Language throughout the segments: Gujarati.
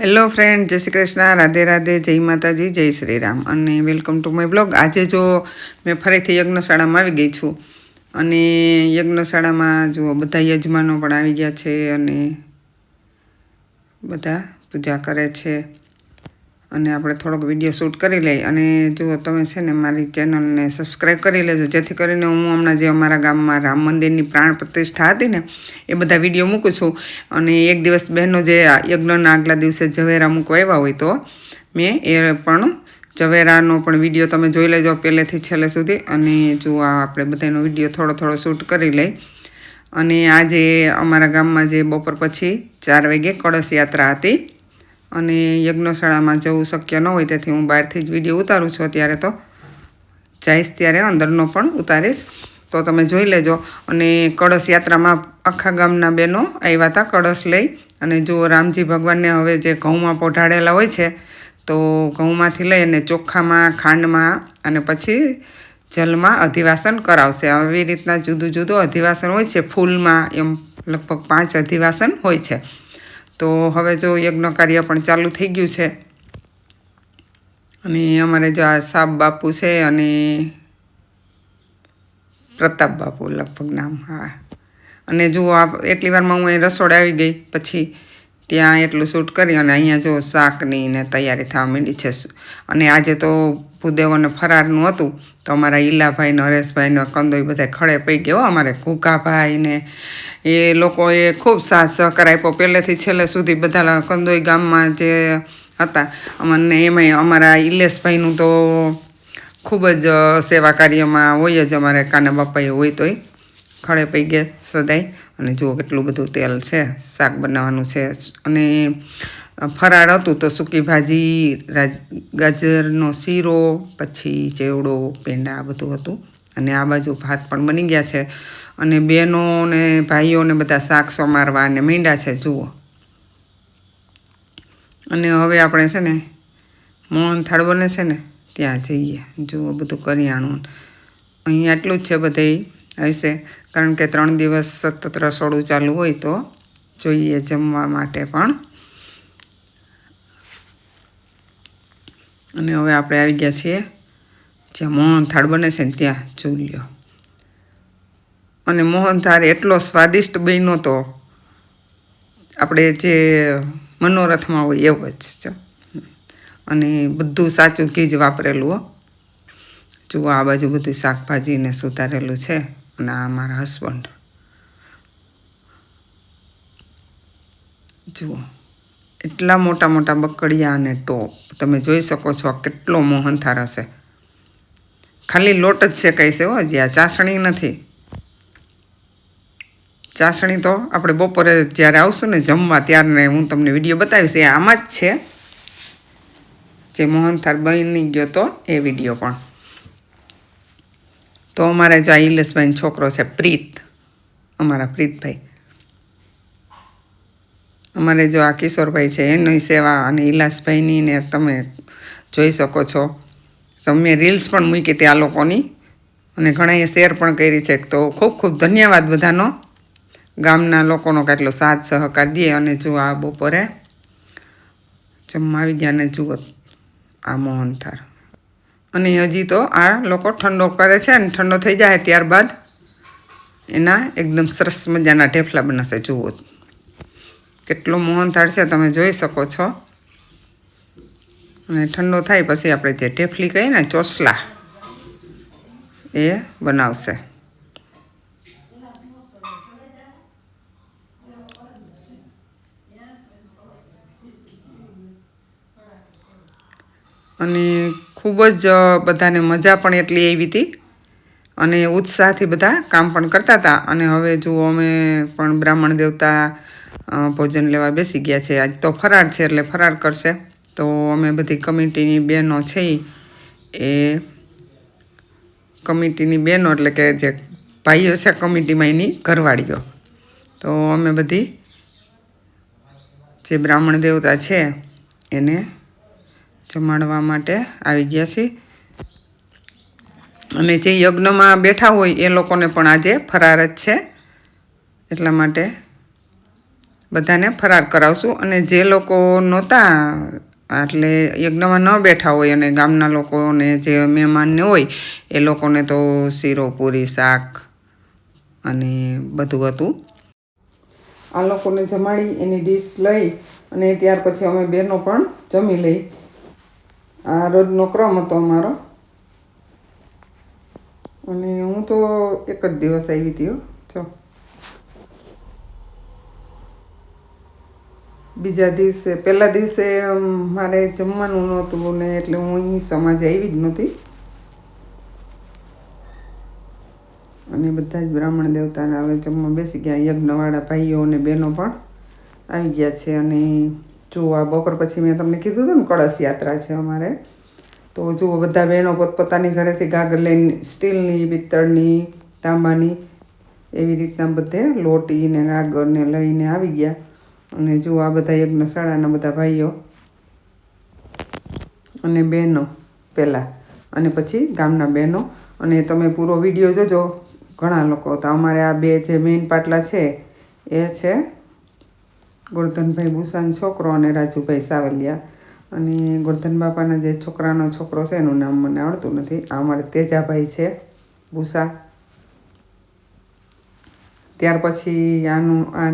હેલો ફ્રેન્ડ, જય શ્રી કૃષ્ણ, રાધે રાધે, જય માતાજી, જય શ્રી રામ અને વેલકમ ટુ માય બ્લોગ। આજે જો મેં ફરીથી યજ્ઞશાળામાં આવી ગઈ છું અને યજ્ઞશાળામાં જો બધા યજમાનો પણ આવી ગયા છે અને બધા પૂજા કરે છે અને આપણે થોડોક વિડીયો શૂટ કરી લઈએ। અને જો તમે છે ને મારી ચેનલને સબસ્ક્રાઈબ કરી લેજો, જેથી કરીને હું હમણાં જે અમારા ગામમાં રામ મંદિરની પ્રાણ પ્રતિષ્ઠા હતી ને એ બધા વિડીયો મૂકું છું। અને એક દિવસ બહેનો જે યજ્ઞના આગલા દિવસે ઝવેરા મૂકવા આવ્યા હોય તો મેં એ પણ ઝવેરાનો પણ વિડીયો તમે જોઈ લેજો પહેલેથી છેલ્લે સુધી। અને જો આપણે બધાનો વિડીયો થોડો શૂટ કરી લઈ। અને આજે અમારા ગામમાં જે બપોર પછી 4 વાગે કળશ યાત્રા હતી અને યજ્ઞશાળામાં જવું શક્ય ન હોય તેથી હું બહારથી જ વિડીયો ઉતારું છું। અત્યારે તો જઈશ ત્યારે અંદરનો પણ ઉતારીશ, તો તમે જોઈ લેજો। અને કળશ યાત્રામાં આખા ગામના બહેનો આવ્યા હતા કળશ લઈ। અને જો રામજી ભગવાનને હવે જે ઘઉંમાં પોઢાડેલા હોય છે તો ઘઉંમાંથી લઈ અને ચોખામાં, ખાંડમાં અને પછી જલમાં અધિવાસન કરાવશે। આવી રીતના જુદું અધિવાસન હોય છે, ફૂલમાં એમ લગભગ 5 અધિવાસન હોય છે। તો હવે જો યજ્ઞ કાર્ય પણ ચાલુ થઈ ગયું છે અને અમારે જો આ સાબ બાપુ છે અને પ્રતાપ બાપુ લગભગ નામ, હા। અને જુઓ એટલી વારમાં હું અહીં રસોડે આવી ગઈ, પછી ત્યાં એટલું શૂટ કરી અને અહીંયા જો શાકની ને તૈયારી થવા માંડી છે। અને આજે તો ભૂદેવોને ફરારનું હતું તો અમારા ઈલાભાઈ, નરેશભાઈને કંદોઈ બધા ખડે પડી ગયો। અમારે ઘૂકાભાઈ ને એ લોકોએ ખૂબ સાથ સહકાર આપ્યો પહેલેથી છેલ્લે સુધી। બધા કંદોઈ ગામમાં જે હતા અમને એમાંય અમારા ઇલેશભાઈનું તો ખૂબ જ સેવા કાર્યમાં હોય જ, અમારે કાના બાપાએ હોય તોય ખડે પડી ગયા સદાય। અને જુઓ કેટલું બધું તેલ છે, શાક બનાવવાનું છે। અને ફરાળ હતું તો સૂકી ભાજી, ગાજરનો શીરો, પછી ચેવડો, પેંડા બધું હતું। અને આ બાજુ ભાત પણ બની ગયા છે અને બહેનો ને ભાઈઓને બધા શાક સમારવા અને મીંડા છે જુઓ। અને હવે આપણે છે ને મોહન થાળ બને છે ને ત્યાં જઈએ। જુઓ બધું કરિયાણું અહીં આટલું જ છે, બધે હશે કારણ કે 3 દિવસ સતત રસોડું ચાલુ હોય તો જોઈએ જમવા માટે પણ। અને હવે આપણે આવી ગયા છીએ જ્યાં મોહન થાળ બને છે ને ત્યાં જોઈ લ્યો। અને મોહન થાળ એટલો સ્વાદિષ્ટ બન્યો તો આપણે જે મનોરથમાં હોય એવો જ। અને બધું સાચું ઘી જ વાપરેલું હો। જુઓ આ બાજુ બધું શાકભાજીને સુધારેલું છે અને આ મારા હસબન્ડ જુઓ એટલા મોટા બકડિયા અને ટોપ તમે જોઈ શકો છો। કેટલો મોહનથાળ હશે, ખાલી લોટ જ શેકાય છે હો, હજી આ ચાસણી નથી। ચાસણી તો આપણે બપોરે જ્યારે આવશું ને જમવા ત્યારે હું તમને વિડીયો બતાવીશ, એ આમાં જ છે જે મોહનથાળ બની ગયો તો એ વિડીયો પણ। તો અમારે જો આ ઇલેશભાઈનો છોકરો છે પ્રીત, અમારા પ્રીતભાઈ, અમારે જો આ કિશોરભાઈ છે એની સેવા અને ઇલાસભાઈની ને તમે જોઈ શકો છો। તમે રીલ્સ પણ મૂકી હતી આ લોકોની અને ઘણાએ શેર પણ કરી છે, તો ખૂબ ધન્યવાદ બધાનો, ગામના લોકોનો કેટલો સાથ સહકાર દે। અને જો આ બપોરે જમવા આવી ગયા ને જુઓ આ મોહનથાળ। અને હજી તો આ લોકો ઠંડો કરે છે અને ઠંડો થઈ જાય ત્યારબાદ એના એકદમ સરસ મજાના ઢેફલા બનશે। જુઓ કેટલો મોહનથાળ છે તમે જોઈ શકો છો। અને ઠંડો થાય પછી આપણે જે ઢેફલી કહીએ ને ચોસલા એ બનાવશે। અને ખૂબ જ બધાને મજા પણ એટલી આવી હતી અને ઉત્સાહથી બધા કામ પણ કરતા હતા। અને હવે જુઓ અમે પણ બ્રાહ્મણ દેવતા ભોજન લેવા બેસી ગયા છે। આજ તો ફરાળ છે એટલે ફરાળ કરશે। તો અમે બધી કમિટીની બહેનો છે એ કમિટીની બહેનો એટલે કે જે ભાઈઓ છે કમિટીમાં એની ઘરવાળીઓ, તો અમે બધી જે બ્રાહ્મણ દેવતા છે એને જમાડવા માટે આવી ગયા છીએ। અને જે યજ્ઞમાં બેઠા હોય એ લોકોને પણ આજે ફરાર જ છે, એટલા માટે બધાને ફરાર કરાવશું. અને જે લોકો નહોતા એટલે યજ્ઞમાં ન બેઠા હોય અને ગામના લોકોને જે મહેમાનને હોય એ લોકોને તો શીરો પૂરી શાક અને બધું હતું. આ લોકોને જમાડી એની ડીશ લઈ અને ત્યાર પછી અમે બહેનો પણ જમી લઈ. આ રોજનો ક્રમ હતો અમારો. અને હું તો એક જ દિવસ આવી હતી. જો બીજા દિવસે પહેલા દિવસે મારે જમવાનું નહોતું ને એટલે હું અહીં સમાજે આવી જ નહોતી. અને બધા જ બ્રાહ્મણ દેવતાને હવે જમવા બેસી ગયા. યજ્ઞવાળા ભાઈઓ અને બહેનો પણ આવી ગયા છે. અને જો આ બપોર પછી મેં તમને કીધું હતું ને કળશ યાત્રા છે અમારે. તો જુઓ બધા બહેનો પોતપોતાની ઘરેથી ગાગર લઈને સ્ટીલની, પિત્તળની, તાંબાની એવી રીતના બધે લોટી ને ગાગરને લઈને આવી ગયા. અને જુઓ આ બધા યજ્ઞશાળાના બધા ભાઈઓ અને બહેનો પહેલાં અને પછી ગામના બહેનો. અને તમે પૂરો વિડીયો જોજો. ઘણા લોકો તો અમારે આ બે જે મેઇન પાટલા છે એ છે ગોરધનભાઈ ભૂસાનો છોકરો અને રાજુભાઈ સાવલિયા. અને ગોરધન બાપાના જે છોકરાનો છોકરો છે એનું નામ મને આવડતું નથી. આ અમારે તેજાભાઈ છે ભૂસા. ત્યાર પછી આ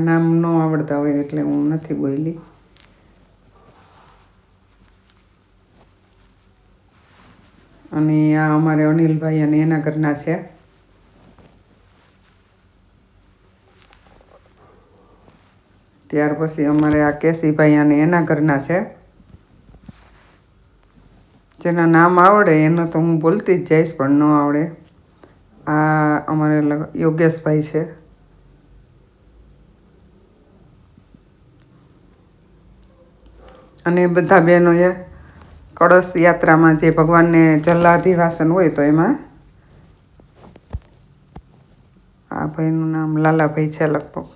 નામ ન આવડતા હોય એટલે હું નથી બોલી. અને આ અમારે અનિલભાઈ અને એના ઘરના છે. ત્યાર પછી અમારે આ કેસીભાઈ અને એના ઘરના છે. જેના નામ આવડે એનો તો હું બોલતી જ જઈશ, પણ ન આવડે. આ અમારે યોગેશભાઈ છે. અને બધા બહેનોએ કળશ યાત્રામાં જે ભગવાનને જલાધિવાસન હોય તો એમાં આ ભાઈનું નામ લાલાભાઈ છે લગભગ.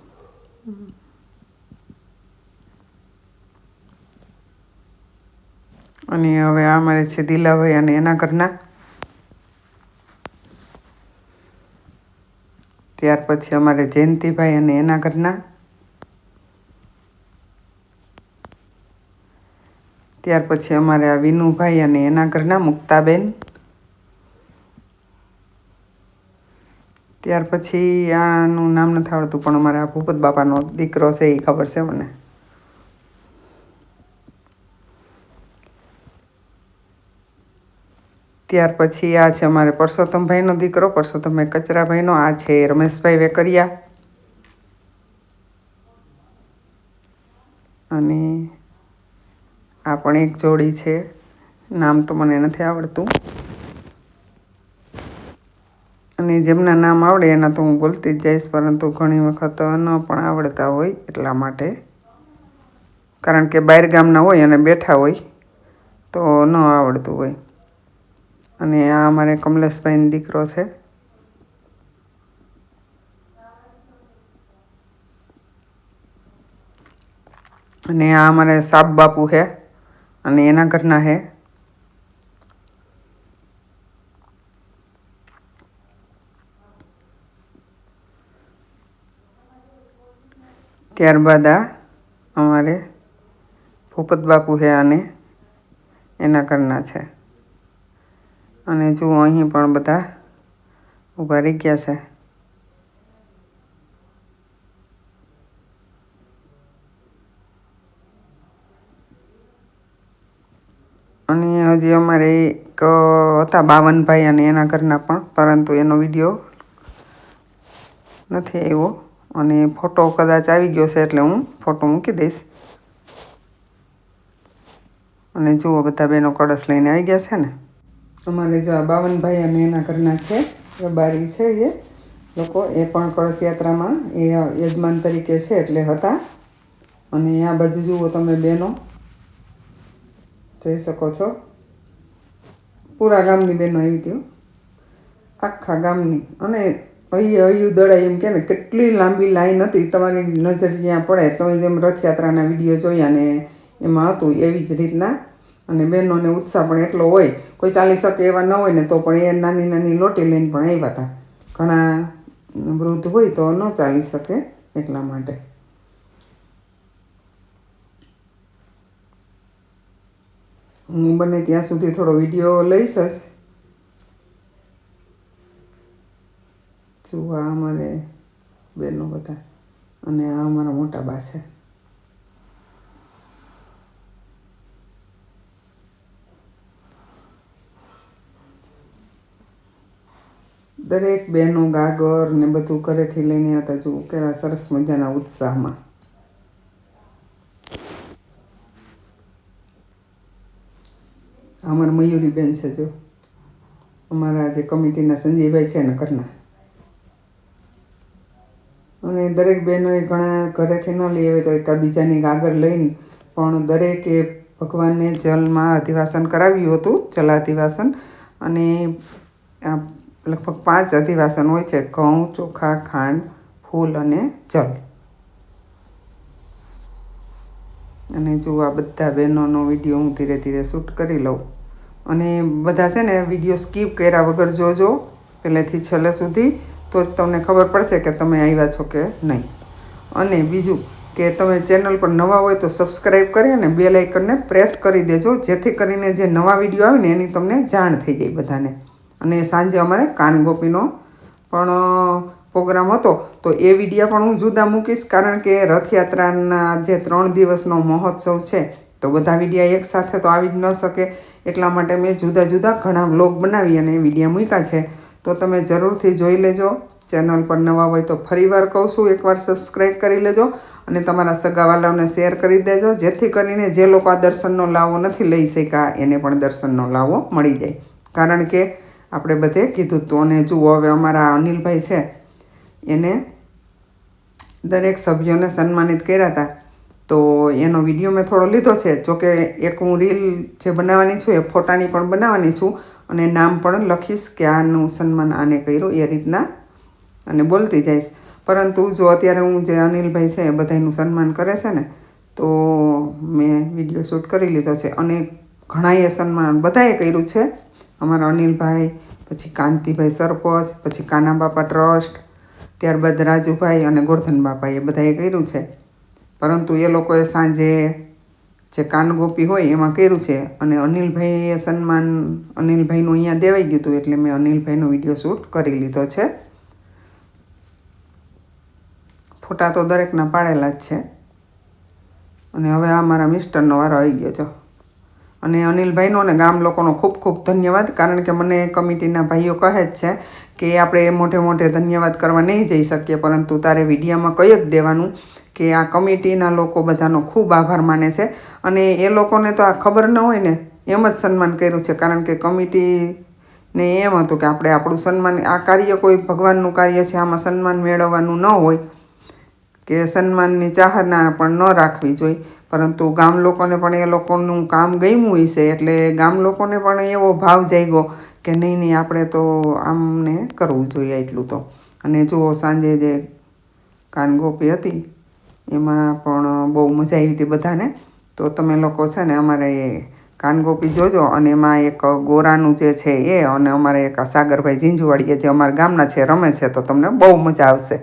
અને હવે અમારે છે દિલાભાઈ અને એના ઘરના. ત્યાર પછી અમારે જયંતિભાઈ અને એના ઘરના. ત્યાર પછી અમારે આ વિનુભાઈ અને એના ઘરના મુક્તાબેન. ત્યાર પછી આનું નામ નથી આવડતું પણ અમારે આ ભૂપત બાપાનો દીકરો છે એ ખબર છે મને. ત્યાર પછી આ છે અમારે પરસોત્તમભાઈનો દીકરો, પરસોત્તમભાઈ કચરાભાઈનો. આ છે રમેશભાઈ વેકરિયા. અને આ પણ એક જોડી છે, નામ તો મને નથી આવડતું. અને જેમના નામ આવડે એના તો હું બોલતી જ જઈશ, પરંતુ ઘણી વખત ન પણ આવડતા હોય એટલા માટે. કારણ કે બહાર ગામના હોય અને બેઠા હોય તો ન આવડતું હોય. અને આ અમારે કમલેશભાઈનો દીકરો છે. અને આ અમારે સાપ બાપુ છે અને એના ઘરના છે. ત્યારબાદ આ અમારે ભૂપત બાપુ છે અને એના ઘરના છે. અને જુઓ અહીં પણ બધા ઊભા રહી ગયા છે. અને હજી અમારે એક હતા બાવનભાઈ અને એના ઘરના પણ, પરંતુ એનો વિડીયો નથી આવ્યો. અને ફોટો કદાચ આવી ગયો છે એટલે હું ફોટો મૂકી દઈશ. અને જુઓ બધા બહેનો કળશ લઈને આવી ગયા છે ને. અમારે જો આ બાવનભાઈ અને એના ઘરના છે, રબારી છે એ લોકો. એ પણ કળશ યાત્રામાં એ યજમાન તરીકે છે એટલે હતા. અને આ બાજુ જુઓ તમે બહેનો જોઈ શકો છો. પૂરા ગામની બહેનો આવી હતી, આખા ગામની. અને હૈયું દડાય એમ કે ને, કેટલી લાંબી લાઈન હતી. તમારી નજર જ્યાં પડે તમે જેમ રથયાત્રાના વિડીયો જોયા ને એમાં હતું એવી જ રીતના. અને બહેનોને ઉત્સાહ પણ એટલો હોય. કોઈ ચાલી શકે એવા ન હોય ને તો પણ એ નાની નાની લોટી લઈને પણ આવ્યા હતા. ઘણા વૃદ્ધ હોય તો ન ચાલી શકે એટલા માટે. હું બને ત્યાં સુધી થોડો વિડીયો લઈશ જ. જો આ અમારે બહેનો બધા અને આ અમારા મોટા બા છે. દરેક બહેનો ગાગર ને બધું ઘરેથી લઈને હતા. જો કેવા સરસ મજાના ઉત્સાહમાં. અમારા મયુરીબેન છે, જો અમારા જે કમિટીના સંજયભાઈ છે ને ઘરના. અને દરેક બહેનોએ ઘણા ઘરેથી ન લઈ આવે તો એકાબીજાની ગાગર લઈને પણ દરેકે ભગવાનને જલમાં અધિવાસન કરાવ્યું હતું, જલાધિવાસન. અને લગભગ 5 અધિવાસન હોય છે: ઘઉં, ચોખા, ખાંડ, ફૂલ અને જલ. અને જો આ બધા બહેનોનો વિડીયો હું ધીરે ધીરે શૂટ કરી લઉં. અને બધા છે ને વિડીયો સ્કીપ કર્યા વગર જોજો પહેલેથી છેલ્લે સુધી, તો જ તમને ખબર પડશે કે તમે આવ્યા છો કે નહીં. અને બીજું કે તમે ચેનલ પર નવા હોય તો સબસ્ક્રાઈબ કરી અને બેલ આઇકનને પ્રેસ કરી દેજો, જેથી કરીને જે નવા વિડીયો આવે ને એની તમને જાણ થઈ જાય બધાને. અને સાંજે અમારે કાનગોપીનો પણ પ્રોગ્રામ હતો, તો એ વિડીયો પણ હું જુદા મૂકીશ, કારણ કે રથયાત્રાના જે 3 દિવસનો મહોત્સવ છે તો બધા વિડીયા એકસાથે તો આવી જ ન શકે. એટલા માટે મેં જુદા જુદા ઘણા વ્લોગ બનાવી અને વિડીયા મૂક્યા છે. તો તમે જરૂરથી જોઈ લેજો. ચેનલ પર નવા હોય તો ફરીવાર કહું છું, એકવાર સબસ્ક્રાઈબ કરી લેજો અને તમારા સગાવાલાઓને શેર કરી દેજો, જેથી કરીને જે લોકો આ દર્શનનો લાવો નથી લઈ શક્યા એને પણ દર્શનનો લાવો મળી જાય. કારણ કે આપણે બધે કીધું હતું. અને જુઓ, હવે અમારા અનિલભાઈ છે એને દરેક સભ્યોને સન્માનિત કર્યા હતા, તો એનો વિડીયો મેં થોડો લીધો છે. જોકે એક હું રીલ જે બનાવવાની છું એ ફોટાની પણ બનાવવાની છું અને નામ પણ લખીશ કે આનું સન્માન આને કર્યું એ રીતના, અને બોલતી જઈશ. પરંતુ જો અત્યારે હું જે અનિલભાઈ છે એ બધાનું સન્માન કરે છે ને, તો મેં વિડીયો શૂટ કરી લીધો છે. અને ઘણાએ સન્માન બધાએ કર્યું છે. અમારા અનિલભાઈ, પછી કાંતિભાઈ સરપંચ, પછી કાના બાપા ટ્રસ્ટ, ત્યારબાદ રાજુભાઈ અને ગોરધન બાપાએ બધાએ કર્યું છે. પરંતુ એ લોકોએ સાંજે જે કાનગોપી હોય એમાં કર્યું છે. અને અનિલભાઈએ સન્માન અનિલભાઈનું અહીંયા દેવાઈ ગયું હતું, એટલે મેં અનિલભાઈનો વિડીયો શૂટ કરી લીધો છે. ફોટા તો દરેકના પાડેલા જ છે. અને હવે આ મારા મિસ્ટરનો વારો આવી ગયો છે. અને અનિલભાઈનો અને ગામ લોકોનો ખૂબ ખૂબ ધન્યવાદ. કારણ કે મને કમિટીના ભાઈઓ કહે જ છે કે આપણે મોટે મોટે ધન્યવાદ કરવા નહીં જઈ શકીએ, પરંતુ તારે વિડીયામાં કહી જ દેવાનું કે આ કમિટીના લોકો બધાનો ખૂબ આભાર માને છે. અને એ લોકોને તો આ ખબર ન હોય ને એમ જ સન્માન કર્યું છે. કારણ કે કમિટીને એમ હતું કે આપણે આપણું સન્માન, આ કાર્ય કોઈ ભગવાનનું કાર્ય છે, આમાં સન્માન મેળવવાનું ન હોય કે સન્માનની ચાહના પણ ન રાખવી જોઈએ. પરંતુ ગામ લોકોને પણ એ લોકોનું કામ ગમ્યું હશે, એટલે ગામ લોકોને પણ એવો ભાવ જાગ્યો કે નહીં આપણે તો આમને કરવું જોઈએ એટલું તો. અને જુઓ, સાંજે જે કાનગોપી હતી એમાં પણ બહુ મજા આવી હતી બધાને. તો તમે લોકો છે ને અમારે કાનગોપી જોજો. અને એમાં એક ગોરાનું જે છે એ, અને અમારે એક સાગરભાઈ ઝીંઝુવાડીએ જે અમારા ગામના છે રમે છે, તો તમને બહુ મજા આવશે.